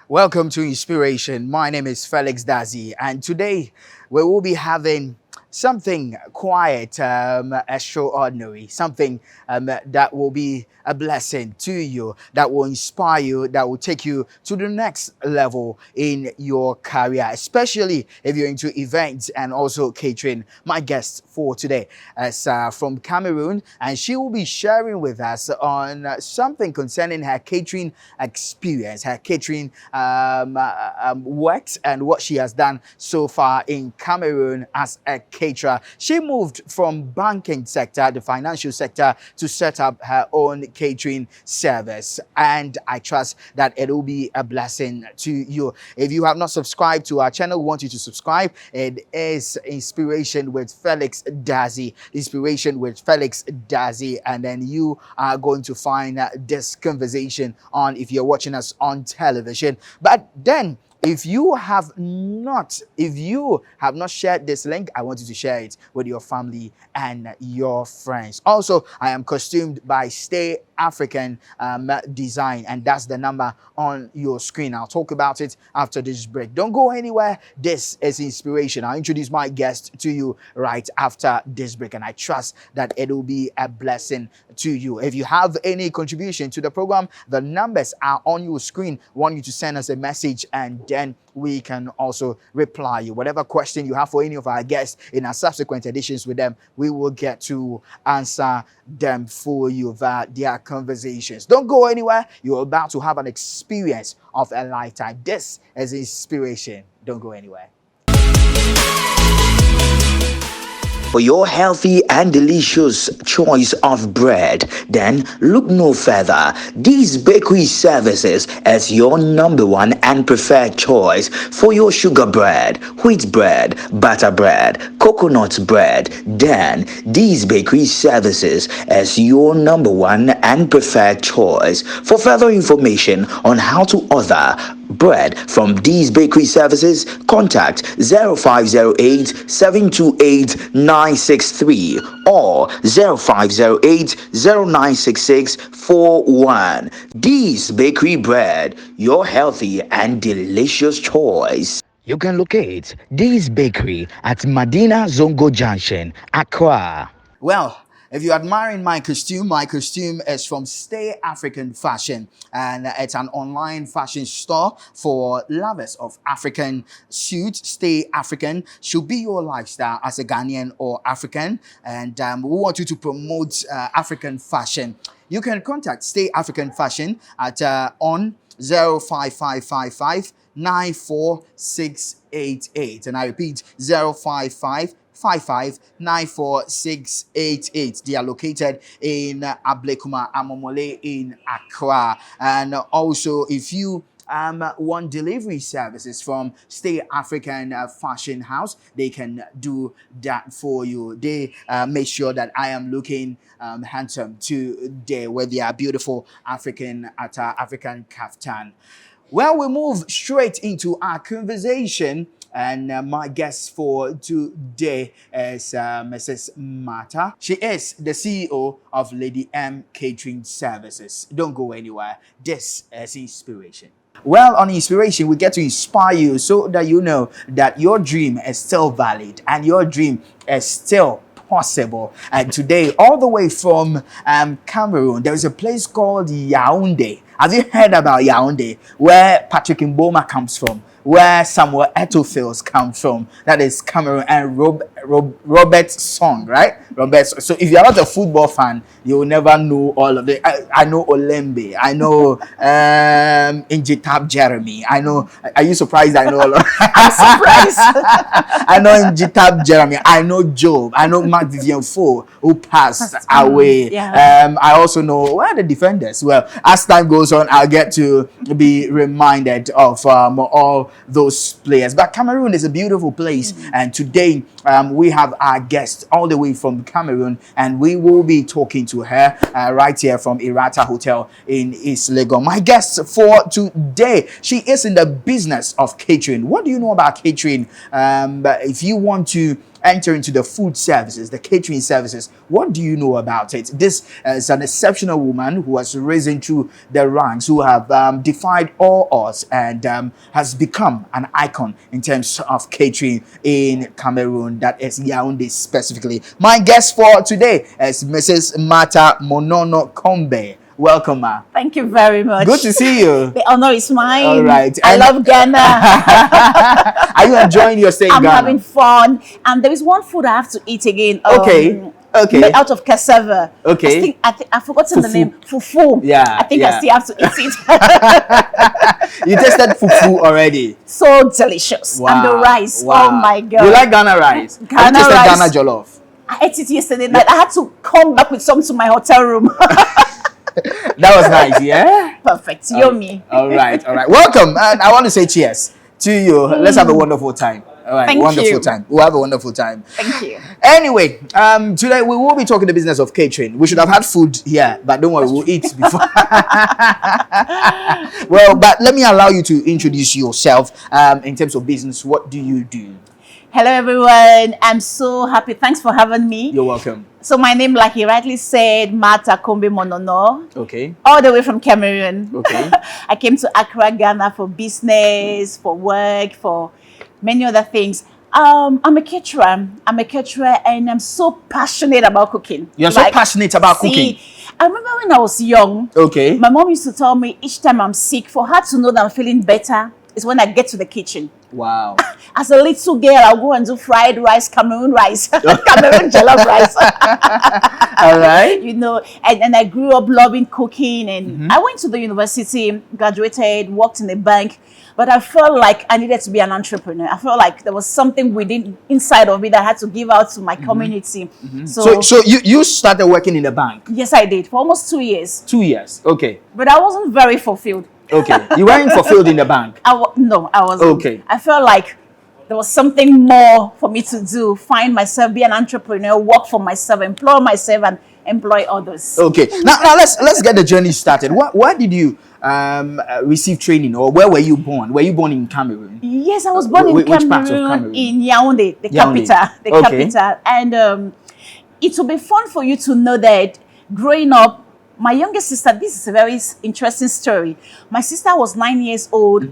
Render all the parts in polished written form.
Welcome to Inspiration. My name is Felix Dadzie, and today we will be having something quiet, extraordinary, something that will be a blessing to you, that will inspire you, that will take you to the next level in your career, especially if you're into events and also catering. My guest for today is from Cameroon, and she will be sharing with us on something concerning her catering experience, her catering works, and what she has done so far in Cameroon as a caterer. She moved from banking sector, the financial sector, to set up her own catering service, and I trust that it will be a blessing to you. If you have not subscribed to our channel, we want you to subscribe. It is Inspiration with Felix Dadzie, Inspiration with Felix Dadzie, and then you are going to find this conversation on, if you're watching us on television. But then if you have not shared this link, I want you to share it with your family and your friends. Also, I am costumed by Stay African Design, and that's the number on your screen. I'll talk about it after this break. Don't go anywhere. This is Inspiration. I'll introduce my guest to you right after this break, and I trust that it will be a blessing to you. If you have any contribution to the program, the numbers are on your screen. I want you to send us a message, and then we can also reply you. Whatever question you have for any of our guests in our subsequent editions with them, we will get to answer them for you via their conversations. Don't go anywhere. You're about to have an experience of a lifetime. This is Inspiration. Don't go anywhere. For your healthy and delicious choice of bread, then look no further. These bakery services is your number one and preferred choice for your sugar bread, wheat bread, butter bread, coconut bread. Then these bakery services is your number one and preferred choice. For further information on how to order bread from these bakery services, contact 0508 728 963 or 0508 0966 41. These bakery bread, your healthy and delicious choice. You can locate this bakery at Medina Zongo Junction, Accra. Well, if you're admiring my costume is from Stay African Fashion, and it's an online fashion store for lovers of African suits. Stay African should be your lifestyle as a Ghanaian or African, and we want you to promote African fashion. You can contact Stay African Fashion at on 05555 94688, and I repeat 055 5594688. They are located in Ablekuma Amomole in Accra. And also, if you want delivery services from Stay African Fashion House, they can do that for you. They make sure that I am looking handsome today with their beautiful African kaftan. Well, we move straight into our conversation. And my guest for today is Mrs. Martha. She is the CEO of Lady M Catering Services. Don't go anywhere. This is Inspiration. Well, on Inspiration, we get to inspire you so that you know that your dream is still valid and your dream is still possible. And today, all the way from Cameroon, there is a place called Yaoundé. Have you heard about Yaoundé, where Patrick Mboma comes from, where Samuel Eto'o come from? That is Cameroon, and Robert's song, right? Robert's. So if you're not a football fan, you will never know all of it. I know Olembe. I know Injitab Jeremy. I know. Are you surprised? I know all of I'm surprised. I know Injitab Jeremy. I know Job. I know Mark Vivian Fo, who passed away. Yeah. I also know where are the defenders. Well, as time goes on, I'll get to be reminded of all those players. But Cameroon is a beautiful place, and today we have our guest all the way from Cameroon, and we will be talking to her right here from Irata Hotel in East Lagos. My guest for today, she is in the business of catering. What do you know about catering? If you want to enter into the food services, the catering services, what do you know about it? This is an exceptional woman who has risen through the ranks, who have defied all odds, and has become an icon in terms of catering in Cameroon, that is Yaoundé specifically. My guest for today is Mrs. Martha Monono Kombe. Welcome, ma. Thank you very much. Good to see you. The honor is mine. All right. I love Ghana. Are you enjoying your stay in Ghana? I'm having fun. And there is one food I have to eat again. Okay. Made out of cassava. Okay. I've forgotten the name. Fufu. Yeah. I think I still have to eat it. You tasted fufu already. So delicious. Wow. And the rice. Wow. Oh my God. You like Ghana rice? Ghana Have you tasted rice. Ghana jollof? I ate it yesterday night. I had to come back with some to my hotel room. That was nice, yeah? Perfect. Yummy. All right. Welcome. And I want to say cheers to you. Let's have a wonderful time. All right, Thank wonderful you. time. We'll have a wonderful time. Thank you. Anyway, today we will be talking the business of catering. We should have had food here, but don't worry, we'll eat before. Well, but let me allow you to introduce yourself in terms of business. What do you do? Hello, everyone. I'm so happy. Thanks for having me. You're welcome. So my name, like he rightly said, Martha Kombe Monono. Okay. All the way from Cameroon. Okay. I came to Accra, Ghana for business, for work, for many other things. I'm a caterer. And I'm so passionate about cooking. You're so passionate about cooking. I remember when I was young, Okay. my mom used to tell me each time I'm sick, for her to know that I'm feeling better is when I get to the kitchen. Wow. As a little girl, I'll go and do fried rice, Cameroon rice, Cameroon jollof rice. All right. You know, and I grew up loving cooking, and I went to the university, graduated, worked in a bank, but I felt like I needed to be an entrepreneur. I felt like there was something inside of me that I had to give out to my community. So you started working in the bank? Yes, I did, for almost 2 years. 2 years. Okay. But I wasn't very fulfilled. Okay. You weren't fulfilled in the bank? No, I wasn't. Okay. I felt like there was something more for me to do, find myself, be an entrepreneur, work for myself, employ myself, and employ others. Okay. Now let's get the journey started. Where did you receive training, or where were you born? Were you born in Cameroon? Yes, I was born in Which part of Cameroon, Cameroon? in Yaoundé, the Yaoundé. capital. The Okay. capital. And it will be fun for you to know that growing up, my youngest sister, this is a very interesting story. My sister was 9 years old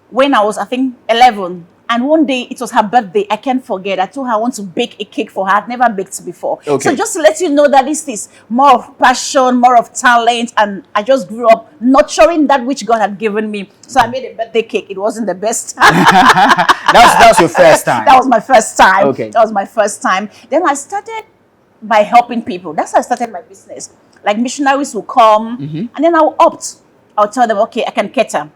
when I was, I think, 11. And one day, it was her birthday. I can't forget. I told her I want to bake a cake for her. I'd never baked before. Okay. So just to let you know that this is more of passion, more of talent. And I just grew up nurturing that which God had given me. So I made a birthday cake. It wasn't the best. That was your first time? That was my first time. Okay. That was my first time. Then I started by helping people. That's how I started my business. Like missionaries will come, and then I'll tell them, okay, I can cater.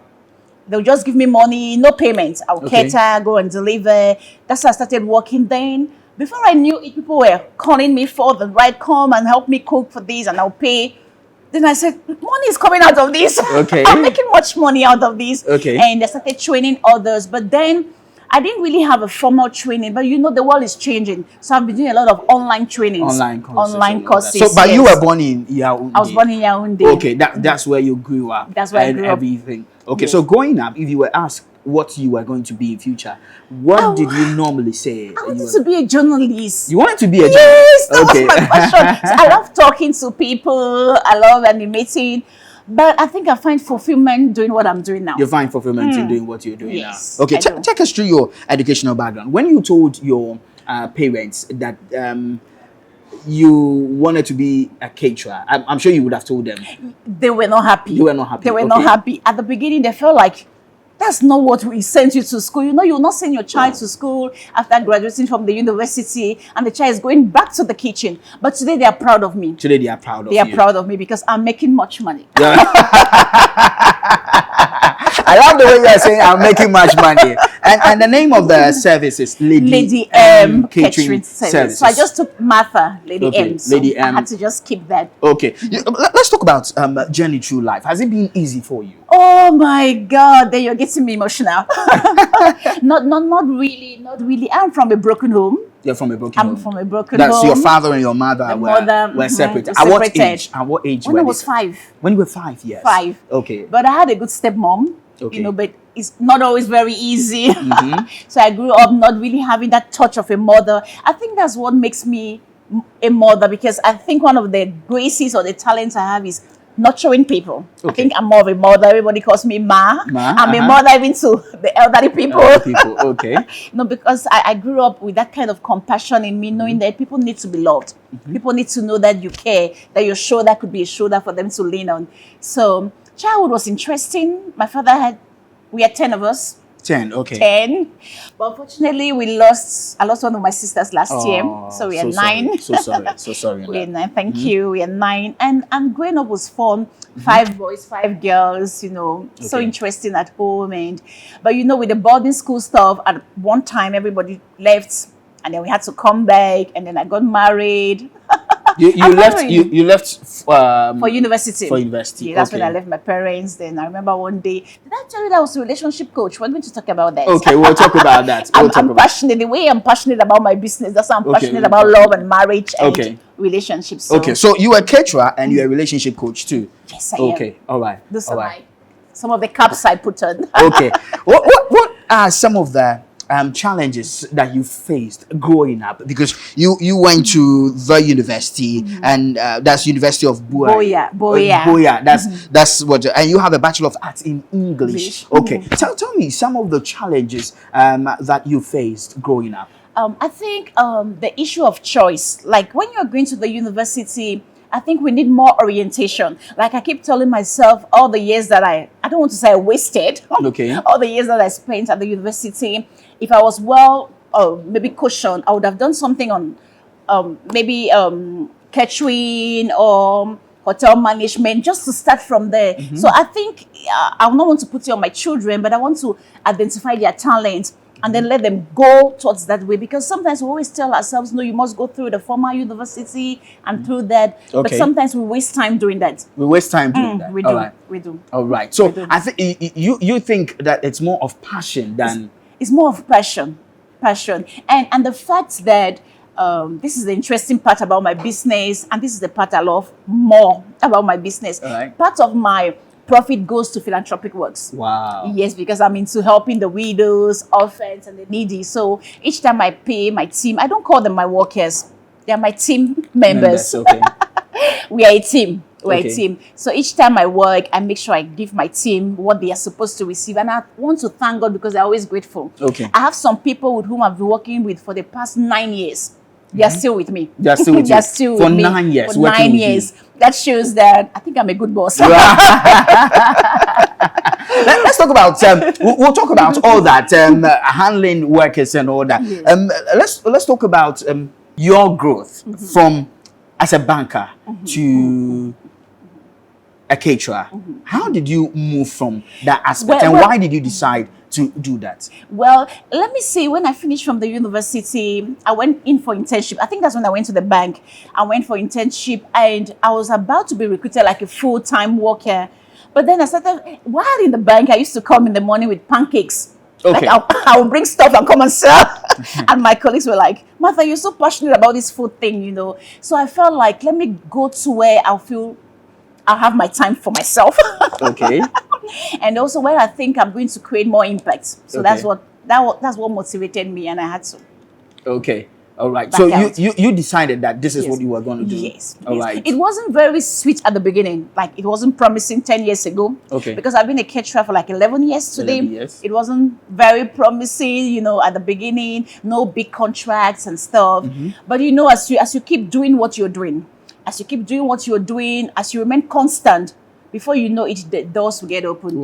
They'll just give me money, no payment. I'll cater, go and deliver. That's how I started working then. Before I knew it, people were calling me for the right, come and help me cook for this, and I'll pay. Then I said, money is coming out of this. Okay. I'm making much money out of this. Okay. And I started training others. But then I didn't really have a formal training, but you know the world is changing. So I've been doing a lot of online trainings. Online courses. So, but yes. you were born in Yaoundé? I was born in Yaoundé. Okay, that's where you grew up. That's where I and grew up. everything. Okay, Yes. so growing up, if you were asked what you were going to be in future, what did you normally say? I wanted to be a journalist. You wanted to be a journalist? Yes, that Okay. was my passion. So I love talking to people. I love animating. But I think I find fulfillment doing what I'm doing now. You find fulfillment in doing what you're doing Yes, now. Okay, I do. take us through your educational background. When you told your parents that you wanted to be a caterer, I'm sure you would have told them. They were not happy. They were not happy. They were not Okay. happy. At the beginning, they felt like, that's not what we sent you to school. You know, you'll not send your child to school after graduating from the university, and the child is going back to the kitchen. But today, they are proud of me. Today they are proud of They you. are proud of me because I'm making much money. Yeah. I love the way you are saying I'm making much money. And the name of the service is Lady M Catering Service. Services. So I just took Martha, Lady M. So Lady M. I had to just keep that. Okay. Let's talk about journey through life. Has it been easy for you? Oh my God, then you're getting me emotional. not really. I'm from a broken home. You're from a broken home. I'm from a broken home. That's your father and your mother were separated. separated. At what age? At what age When I was 5. When you were 5 years. 5. Okay. But I had a good stepmom. Okay. You know, but it's not always very easy. So I grew up not really having that touch of a mother. I think that's what makes me a mother, because I think one of the graces or the talents I have is nurturing people. Okay. I think I'm more of a mother. Everybody calls me Ma. I'm a mother even to the elderly people. Okay. No, because I grew up with that kind of compassion in me, knowing that people need to be loved. People need to know that you care, that your shoulder could be a shoulder for them to lean on. So childhood was interesting. My father we had 10 of us. 10, okay. 10. But unfortunately, I lost one of my sisters last year. So we are 9. So sorry. We are 9. Thank you. We are 9. And growing up was fun. 5 boys, 5 girls, you know, so interesting at home. But you know, with the boarding school stuff, at one time everybody left, and then we had to come back, and then I got married. You left for university. For university. Yeah, that's when I left my parents. Then I remember one day, did I tell you that I was a relationship coach? We're going to talk about that. Okay, we'll talk about that. I'm passionate. The way I'm passionate about my business, that's how I'm passionate about love and marriage and relationships. So. Okay, so you are a caterer and you're a relationship coach too. Yes, I am. Okay, all right. Those are some of the caps I put on. Okay, what are some of the challenges that you faced growing up? Because you went to the university, and that's University of Boya. That's what, and you have a Bachelor of Arts in English. Okay, tell me some of the challenges that you faced growing up. I think the issue of choice, like when you're going to the university, I think we need more orientation. Like I keep telling myself, all the years that I don't want to say I wasted, all the years that I spent at the university, if I was maybe cushioned, I would have done something on maybe catering or hotel management, just to start from there. So I think I don't want to put it on my children, but I want to identify their talent and then let them go towards that way. Because sometimes we always tell ourselves, no, you must go through the formal university and through that. But sometimes we waste time doing that. We waste time doing that. We do. All right. We do. All right. So I think you think that it's more of passion than... It's more of passion. And the fact that this is the interesting part about my business, and this is the part I love more about my business. All right. Part of my profit goes to philanthropic works. Wow. Yes, because I'm into helping the widows, orphans, and the needy. So each time I pay my team, I don't call them my workers. They are my team members. Okay. We are a team. We're a team. So each time I work, I make sure I give my team what they are supposed to receive. And I want to thank God because they're always grateful. Okay. I have some people with whom I've been working with for the past 9 years. They are still with me. They are still with They are you. still For with me. 9 years. For 9 years. That shows that I think I'm a good boss. Let's talk about we'll talk about all that handling workers and all that. Yes. Let's talk about your growth from as a banker to a caterer. How did you move from that aspect, and why did you decide to do that? Well, let me see. When I finished from the university, I went in for internship. I think that's when I went to the bank. I went for internship, and I was about to be recruited like a full-time worker. But then I started, while in the bank, I used to come in the morning with pancakes. Okay. Like I would bring stuff and come and sell. And my colleagues were like, Martha, you're so passionate about this food thing, you know. So I felt like, let me go to where I'll have my time for myself. Okay. And also where I think I'm going to create more impact. So that's what motivated me, and I had to. Okay. All right. So you decided that this is what you were going to do. Yes. All right. It wasn't very sweet at the beginning. Like it wasn't promising 10 years ago. Okay. Because I've been a caterer for like 11 years today. 11 years. It wasn't very promising, you know, at the beginning. No big contracts and stuff. But you know, as you keep doing what you're doing, as you remain constant, before you know it, the doors will get open.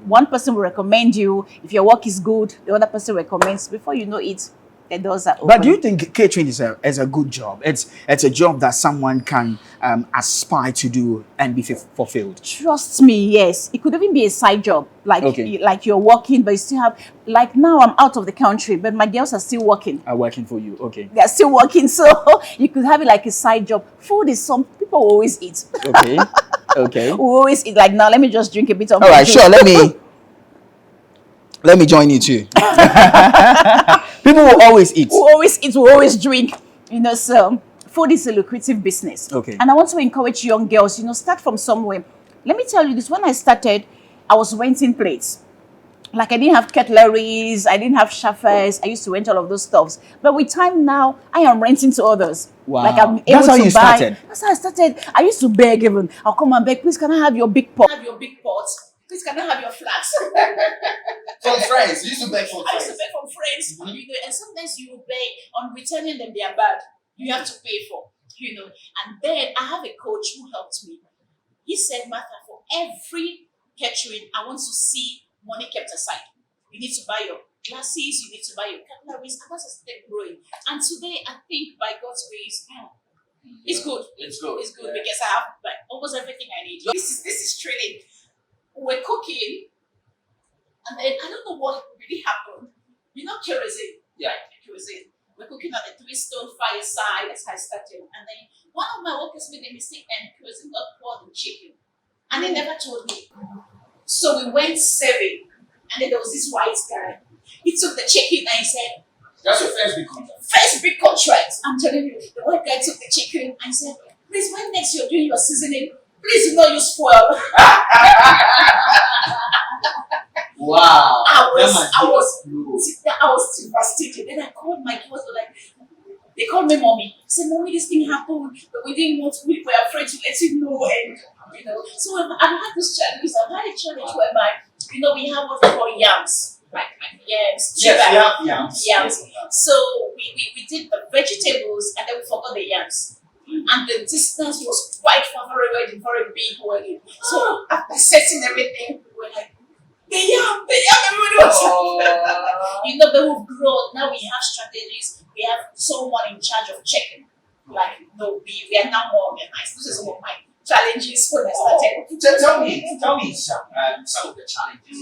One person will recommend you. If your work is good, the other person recommends. Before you know it, the doors are open. But do you think catering is a good job? It's a job that someone can aspire to do and be fulfilled. Trust me, yes. It could even be a side job, like Okay. like you're working, but you still have. Like now, I'm out of the country, but my girls are still working. Are working for you? Okay. They are still working, so you could have it like a side job. Food is some people will always eat. Okay. Okay. We always eat. Like now, let me just drink a bit of. All my right. juice. Sure. Let me join you too. People will always eat. We always eat. We always drink. So food is a lucrative business. Okay. And I want to encourage young girls. Start from somewhere. Let me tell you this. When I started, I was renting plates. Like I didn't have cutleries, I didn't have chauffeurs. I used to rent all of those stuffs. But with time now, I am renting to others. Wow. Like I'm able That's how to you buy. started? That's how I started. I used to beg even. I'll come and beg, please can I have your big pot? Have your big pot. Please can I have your flask? From friends. You used to beg for I used to beg from friends. And sometimes you beg on returning them, they are bad. You have to pay for. And then I have a coach who helped me. He said, Martha, for every catering, I want to see money kept aside. You need to buy your glasses, you need to buy your cutleries, and that's a step growing. And today, I think by God's grace, it's good. It's good. It's good because I have like almost everything I need. This is training. We're cooking, and then I don't know what really happened. Kerosene. Yeah. Kerosene. We're cooking on a 3-stone fireside. That's how I started. And then one of my workers made a mistake and kerosene got poured in chicken. And they never told me. So we went serving, and then there was this white guy. He took the chicken and he said, That's your first big contract. first big contract. I'm telling you, the white guy took the chicken and said, please, when next you're doing your seasoning, please do not use foil. Wow. I was devastated. Then I called my kids, they called me mommy. I said, mommy, this thing happened, but we didn't want to, we were afraid to let you know. And so I've had this challenge. I've had a challenge whereby, we have what we call yams. Like yams. Yes, we have yams. Yams. So we did the vegetables and then we forgot the yams. And the distance was quite far away for a big wedding. So after setting everything, we were like, the yam, everybody was but we've grown. Now we have strategies. We have someone in charge of checking. Like, no, we are now more organized. This is some of my challenges when I started. Tell me some of the challenges.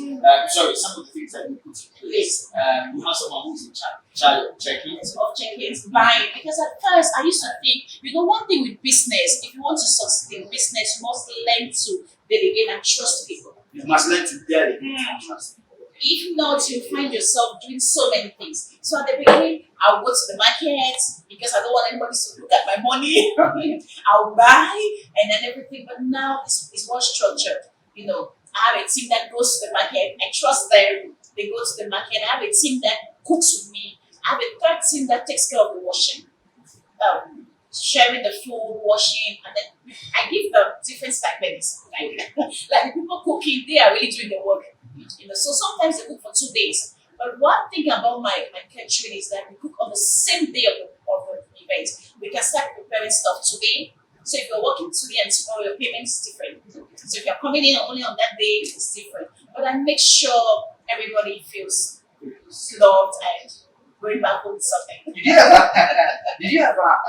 Some of the things that you put in place. You have someone who's in charge of checking. Of check-ins, buying. Because at first I used to think, one thing with business, if you want to succeed in business, you must learn to delegate and trust people. You must learn to delegate and trust people. If not, you find yourself doing so many things. So at the beginning, I'll go to the market because I don't want anybody to look at my money. I'll buy and then everything. But now it's more structured. I have a team that goes to the market. I trust them. They go to the market. I have a team that cooks with me. I have a third team that takes care of the washing. Sharing the food, washing, and then I give them different stipends. Like the people cooking, they are really doing the work. So sometimes they cook for 2 days. But one thing about my catering is that we cook on the same day of the event. We can start preparing stuff today. So if you're working today and tomorrow, your payment is different. So if you're coming in only on that day, it's different. But I make sure everybody feels loved and going back home with something. Did you ever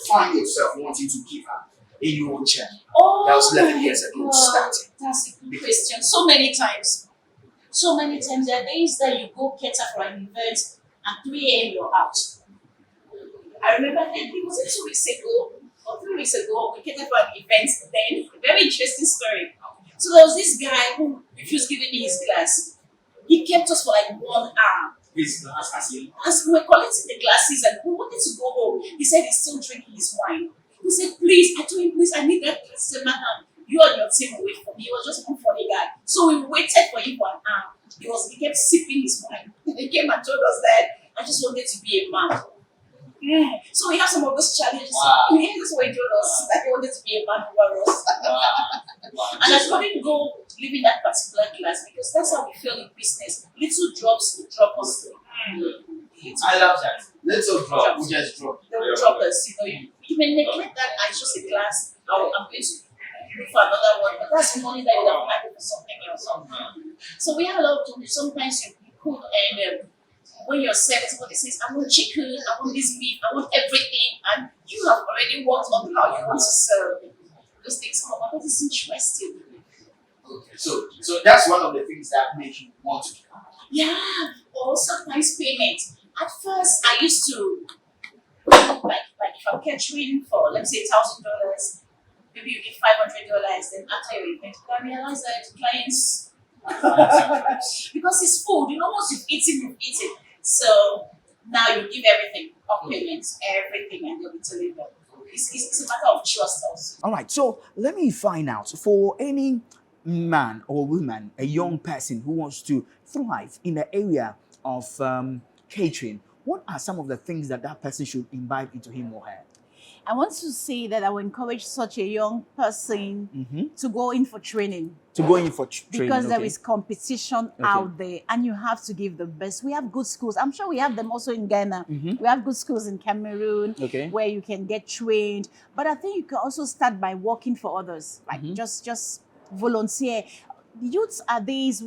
find yourself wanting to give up in your journey? Oh, That was 11 years ago, starting. That's a good question. So many times. There are days that you go cater for an event and 3 a.m. you're out. I remember it was 2 weeks ago or 3 weeks ago, we catered for an event then. A very interesting story. So there was this guy who refused giving me his glass. He kept us for like 1 hour. His glass as we were collecting the glasses and we wanted to go home. He said he's still drinking his wine. He said, please, I told him, please, I need that glass. He said, madam, you and your team will wait for me. He was just a funny guy. So we waited for him for an hour. He kept sipping his wine. He came and told us that I just wanted to be a man. So we have some of those challenges. Wow. That's what he told us, that he wanted to be a man over us. Wow. And I couldn't go live in that particular class because that's how we feel in business. Little drops will drop us. I love that. Little drop, we just drop. They will drop us. You may neglect that as just a class. I'm going to look for another one, but that's money that you have added for something else. So we have a lot of times. Sometimes you cook and when you're serving, somebody says, I want chicken, I want this meat, I want everything, and you have already worked on how you want to serve. Those things come up, but it's interesting. Okay, so that's one of the things that make you want to become. Yeah, or sometimes payment. At first, I used to like if I'm catering for let's say $1,000, maybe you give $500. Then after your event, I realize that clients because it's food. You know, once you've eaten, you've eaten. So now you give everything of payments, everything, and they'll be delivered. It's a matter of trust also. All right, so let me find out for any man or woman, a young person who wants to thrive in the area of catering, what are some of the things that that person should imbibe into him or her? I want to say that I will encourage such a young person to go in for training. To go in for training. Because there is competition out there and you have to give the best. We have good schools. I'm sure we have them also in Ghana. We have good schools in Cameroon where you can get trained. But I think you can also start by working for others. Like just volunteer. Youths are these,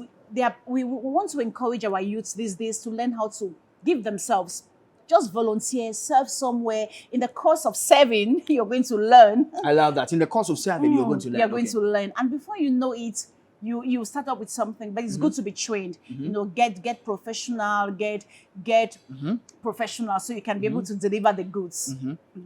we want to encourage our youths these days to learn how to give themselves. Just volunteer, serve somewhere. In the course of serving, you're going to learn. I love that. In the course of serving, you're going to learn. You're going to learn. And before you know it, you start up with something, but it's good to be trained. You know, get professional, get professional so you can be able to deliver the goods.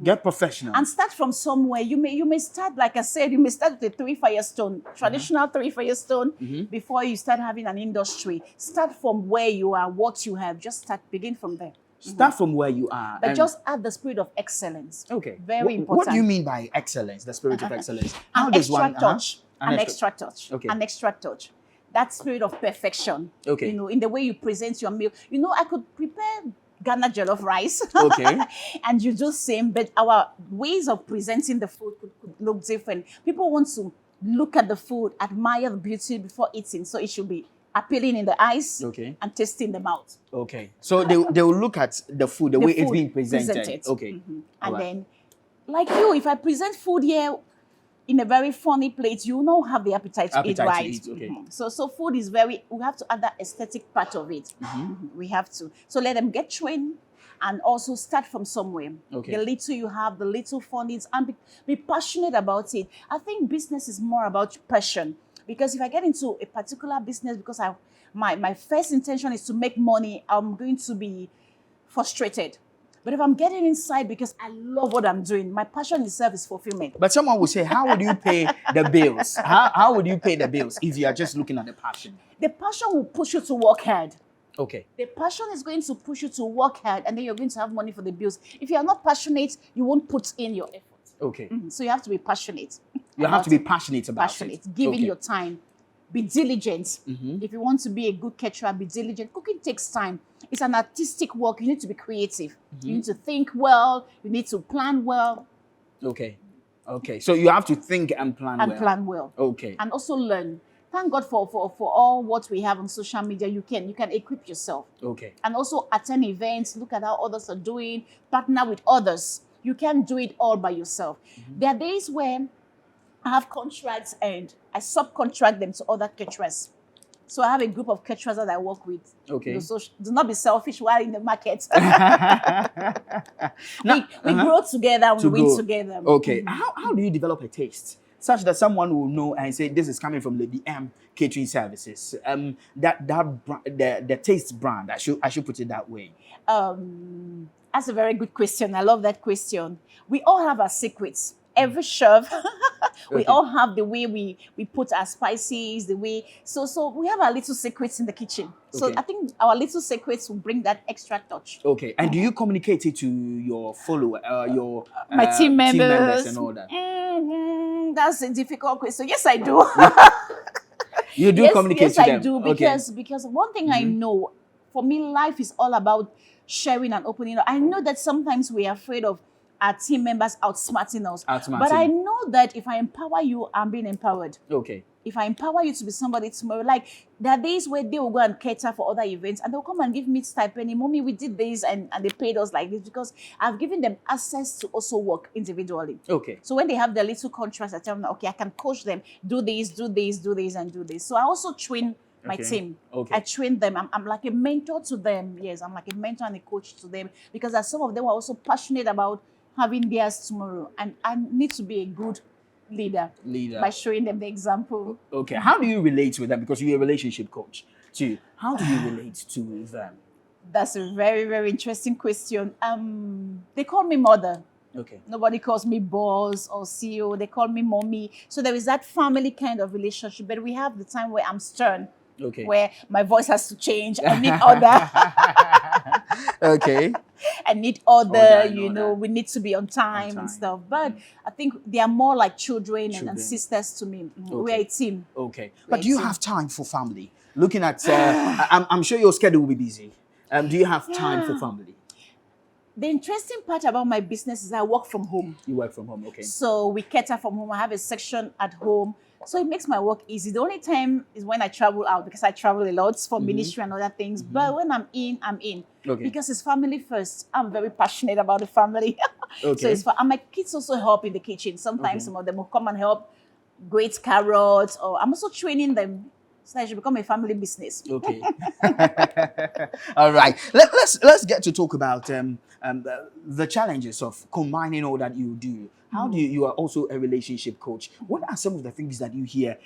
Get professional. And start from somewhere. You may start, like I said, you may start with a 3-fire stone, traditional 3-fire stone, before you start having an industry. Start from where you are, what you have. Just begin from there. Start from where you are. But just add the spirit of excellence. Okay. Very important. What do you mean by excellence, the spirit of excellence? An extra touch. An extra touch. Okay. An extra touch. That spirit of perfection. Okay. You know, in the way you present your meal. You know, I could prepare Ghana jollof rice. Okay. And you do same, but our ways of presenting the food could look different. People want to look at the food, admire the beauty before eating. So it should be appealing in the eyes and tasting in the mouth. Okay. So they will look at the food, the way it's being presented. Okay. And then, like you, if I present food here in a very funny plate, you will not have the appetite to eat, right? Okay. So food is we have to add that aesthetic part of it. We have to. So let them get trained and also start from somewhere. Okay. The little you have, the little fun and be passionate about it. I think business is more about passion. Because if I get into a particular business because my first intention is to make money, I'm going to be frustrated. But if I'm getting inside because I love what I'm doing, my passion itself is fulfillment. But someone will say, how would you pay the bills? How would you pay the bills if you are just looking at the passion? The passion will push you to work hard. Okay. The passion is going to push you to work hard and then you're going to have money for the bills. If you are not passionate, you won't put in your effort. Okay. So you have to be passionate. You have to be passionate about it. Giving your time. Be diligent. If you want to be a good caterer, be diligent. Cooking takes time. It's an artistic work. You need to be creative. You need to think well. You need to plan well. Okay. Okay. So you have to think and plan well. And plan well. Okay. And also learn. Thank God for all what we have on social media. You can equip yourself. Okay. And also attend events. Look at how others are doing. Partner with others. You can't do it all by yourself. There are days where I have contracts and I subcontract them to other caterers. So I have a group of caterers that I work with. Okay. So do not be selfish while in the market. we grow together and we win together. Okay. How do you develop a taste such that someone will know and say this is coming from Lady M Catering Services? The taste brand. I should put it that way. That's a very good question. I love that question. We all have our secrets. Every chef, we all have the way we put our spices, the way. So we have our little secrets in the kitchen. So I think our little secrets will bring that extra touch. Okay. And do you communicate it to your follower, my team members and all that? That's a difficult question. Yes, I do. You do communicate to them? Yes, I do. Because one thing I know, for me, life is all about sharing and opening. I know that sometimes we are afraid of our team members outsmarting us. But I know that if I empower you, I'm being empowered. Okay. If I empower you to be somebody tomorrow, like there are days where they will go and cater for other events and they'll come and give me stipend. Mommy, we did this and they paid us like this because I've given them access to also work individually. Okay. So when they have their little contracts, I tell them, okay, I can coach them, do this, and do this. So I also train my team. Okay. I train them. I'm like a mentor to them. Yes, I'm like a mentor and a coach to them because as some of them are also passionate about having theirs tomorrow, and I need to be a good leader by showing them the example. Okay. How do you relate with them? Because you're a relationship coach too. How do you relate to them? That's a very, very interesting question. They call me mother. Okay. Nobody calls me boss or CEO. They call me mommy. So there is that family kind of relationship. But we have the time where I'm stern. Okay. Where my voice has to change. I need order. Okay. I need order. Order. We need to be on time and stuff. But I think they are more like children. And sisters to me. Okay. We're a team. Okay. But do you have time for family? Looking at, I'm sure your schedule will be busy. Do you have time for family? The interesting part about my business is I work from home. You work from home, okay. So we cater from home. I have a section at home. So it makes my work easy. The only time is when I travel out because I travel a lot for ministry and other things. But when I'm in, I'm in. Okay. Because it's family first. I'm very passionate about the family. Okay. So and my kids also help in the kitchen. Sometimes some of them will come and help grate carrots, or I'm also training them. So that should become a family business. Okay. All right. Let's get to talk about the challenges of combining all that you do. How do you are also a relationship coach? What are some of the things that you hear,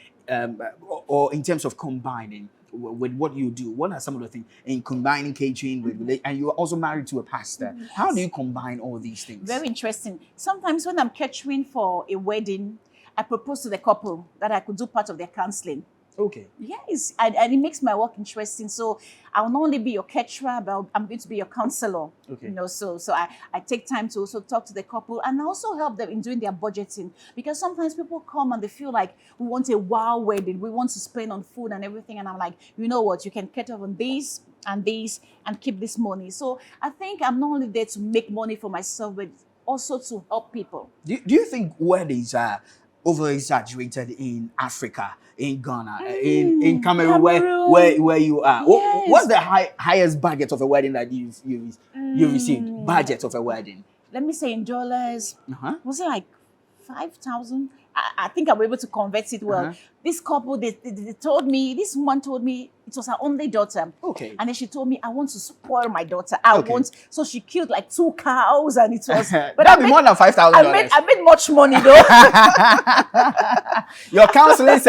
or in terms of combining with what you do? What are some of the things in combining catering with, and you are also married to a pastor? How do you combine all these things? Very interesting. Sometimes when I'm catering for a wedding, I propose to the couple that I could do part of their counseling. Okay. Yes, and it makes my work interesting. So I'll not only be your caterer, but I'm going to be your counselor. Okay. So I take time to also talk to the couple and also help them in doing their budgeting. Because sometimes people come and they feel like we want a wow wedding, we want to spend on food and everything. And I'm like, you know what, you can cater on this and keep this money. So I think I'm not only there to make money for myself, but also to help people. Do you think weddings are over-exaggerated in Africa, in Ghana, in Cameroon, where you are? Yes. What's the highest budget of a wedding that you've received? Budget of a wedding? Let me say in dollars. Was it like 5,000? I think I'm able to convert it well. This couple, they told me, this woman told me it was her only daughter. Okay. And then she told me, I want to spoil my daughter. So she killed like 2 cows and it was... But that'd be more than $5,000. I made much money though. Your counseling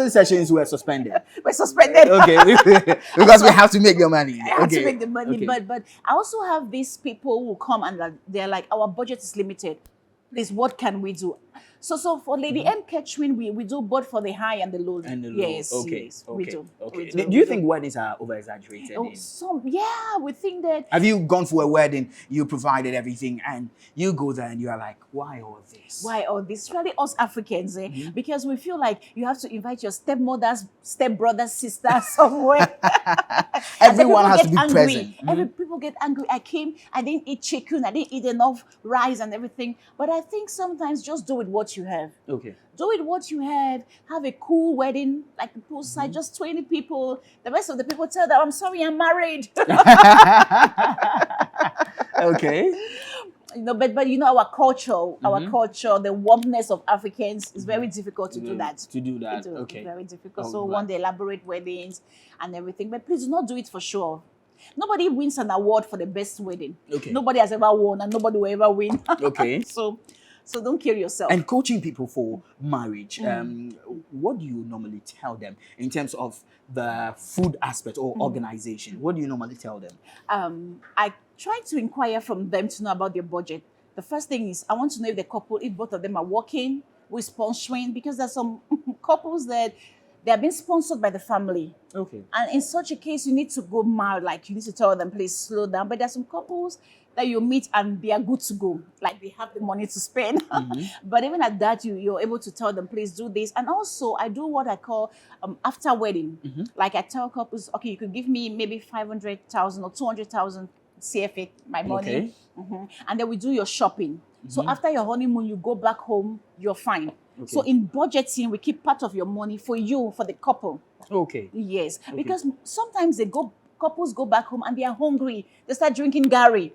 sessions were suspended. We're suspended. Okay. Because we have to make your money. I have to make the money. Okay. But I also have these people who come and they're like, our budget is limited. Please, what can we do? So for Lady M Catherine, we do both for the high and the low. Yes, okay. Yes, we do. Okay. Do you think weddings are over-exaggerated? We think that. Have you gone for a wedding, you provided everything, and you go there and you are like, why all this? Why all this? Especially us Africans, because we feel like you have to invite your stepmothers, stepbrothers, sisters somewhere. Everyone has to be present. People get angry. I came, I didn't eat chicken, I didn't eat enough rice and everything. But I think sometimes just do with what you have. Okay. Do it what you have. Have a cool wedding, like a poolside, just 20 people. The rest of the people tell them, I'm sorry, I'm married. Okay. But our culture, the warmness of Africans is very difficult to do that. Okay. Very difficult. So want the elaborate weddings and everything. But please do not do it for sure. Nobody wins an award for the best wedding. Okay. Nobody has ever won and nobody will ever win. Okay. So don't kill yourself. And coaching people for marriage, what do you normally tell them in terms of the food aspect or organization? What do you normally tell them? I try to inquire from them to know about their budget. The first thing is I want to know if the couple, if both of them are working, with sponsoring, because there's some couples that they are being sponsored by the family. Okay. And in such a case, you need to go mad. Like you need to tell them, please slow down. But there's some couples that you meet and they are good to go. Like they have the money to spend. But even at that, you're able to tell them, please do this. And also I do what I call after wedding. Like I tell couples, okay, you could give me maybe 500,000 or 200,000 CFA, my money. Okay. And then we do your shopping. So after your honeymoon, you go back home, you're fine. Okay. So in budgeting, we keep part of your money for you, for the couple. Okay. Yes. Okay. Because sometimes couples go back home and they are hungry. They start drinking Gary.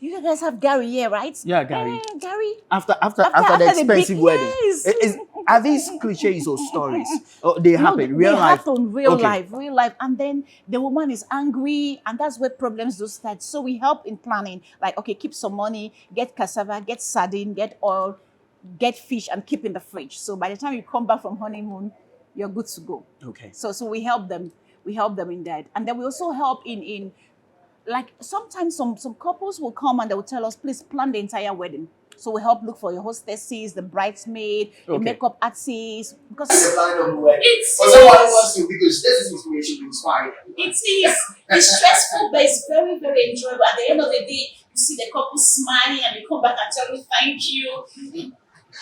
You guys have Gary here, right? Yeah, Gary. Gary. After the expensive wedding. Yes. Are these cliches or stories? Oh, they No, happen, they real life. happen real Okay. life, real life. And then the woman is angry, and that's where problems do start. So we help in planning, like, okay, keep some money, get cassava, get sardine, get oil, get fish, and keep in the fridge. So by the time you come back from honeymoon, you're good to go. Okay. So we help them. We help them in that, and then we also help in like sometimes some couples will come and they will tell us, please plan the entire wedding. So we help look for your hostesses, the bridesmaid, the Okay. makeup artist, because The plan of the wedding. It's- For someone who wants to, because this is inspiration to inspire. it is. It's stressful, but it's very, very enjoyable. At the end of the day, you see the couple smiling and you come back and tell me thank you.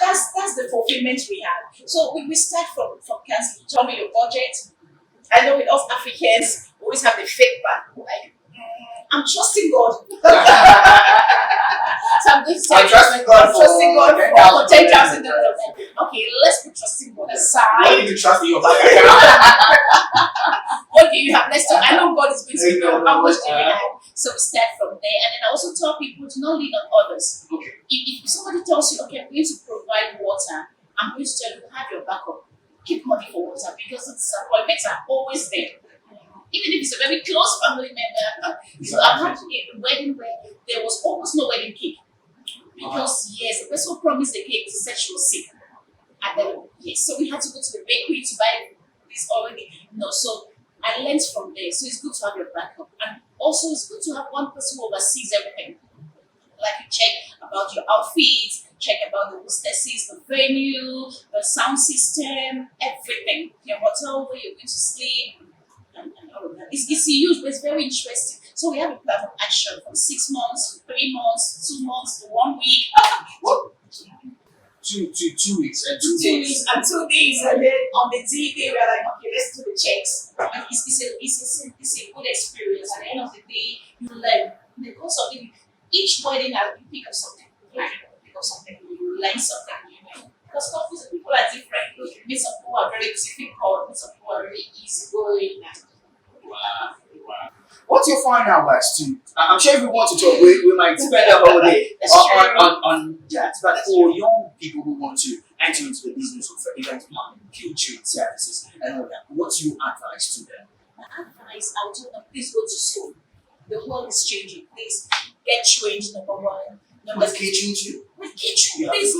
That's the fulfillment we have. So we start from cancer. You tell me your budget. I know with us Africans, we always have the fake back. Like, I'm trusting God. So I'm going to say, I'm trusting God for for 10,000 dollars. Okay, let's put trusting God aside. What do you trust in your bank account? What do you have? Let's talk. I know God is going to give you No, how much do you uh, have. So we start from there. And then I also tell people to not lean on others. Okay. If somebody tells you, okay, I'm going to provide water, I'm going to tell you, have your backup. Keep money for water because disappointments are always there. Even if it's a very close family member. So I've had a wedding where there was almost no wedding cake. Because, yes, the person who promised the cake said she was sick. And then, yes, so we had to go to the bakery to buy this already. So I learned from there. So it's good to have your backup. And also, it's good to have one person who oversees everything. Like you check about your outfits, check about the hostesses, the venue, the sound system, everything. Your hotel where you're going to sleep, and all of that. It's huge, but it's very interesting. So we have a plan of action from 6 months, 3 months, 2 months to 1 week. What? 2 weeks and 2 2 days. weeks and 2 days, and then on the D day we're like, okay, let's do the checks. And it's a good experience. At the end of the day, you learn. Because of it, each wedding, you pick up something. You pick up something. You learn something. Because couples and people are different. Maybe some people are very difficult. Some people are very easygoing. Wow. What's your final words to? I'm sure if we want to talk, we might spend a whole day on that. But for young people who want to enter into the business of event planning, catering services, and all that, what's your advice to them? My advice, I would tell them, please go to school. The world is changing. Please get trained, number one. Number With catering too? with catering, please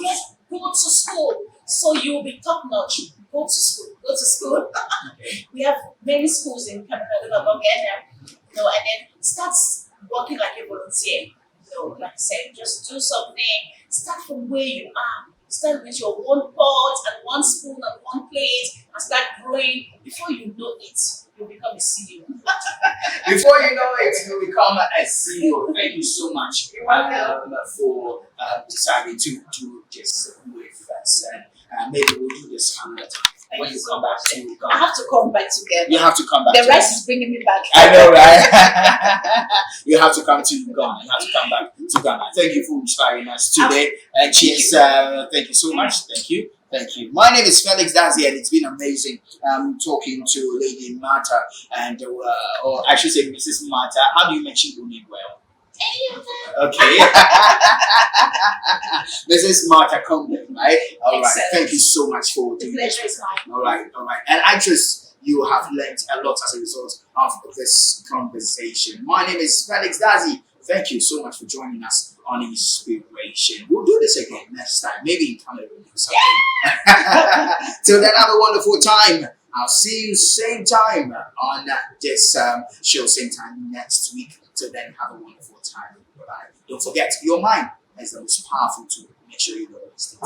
go to school. So you'll be top notch. Go to school. Go to school. We have many schools in Cameroon, and then start working like a volunteer. Like I said, just do something. Start from where you are. Start with your one pot and one spoon and one plate, and start growing. Before you know it, you'll become a CEO. Before you know it, you'll become a CEO. Thank you so much for deciding to do this with us. And maybe we'll do this another time. When you come back to Ghana. I have to come back together. You have to come back The to rest Ghana. is bringing me back. I know, right? You have to come to Ghana. You have to come back to Ghana. Thank you for inspiring us today. And cheers. Thank you so much. Thank you. Thank you. My name is Felix Dadzie, and it's been amazing talking to Lady Martha, and or I should say Mrs. Martha. How do you mention your name well? Okay. Mrs. Martha Kombe, right? All right. Excellent. Thank you so much for The doing pleasure this. is mine. All right. And I trust you have learned a lot as a result of this conversation. My name is Felix Dadzie. Thank you so much for joining us on Inspiration. We'll do this again next time, maybe in Cameroon or something. Till then, have a wonderful time. I'll see you same time on this show, same time next week. Till then, have a wonderful time. Bye. Don't forget, your mind is the most powerful tool. Make sure you don't waste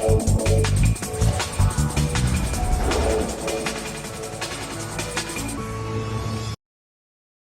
it.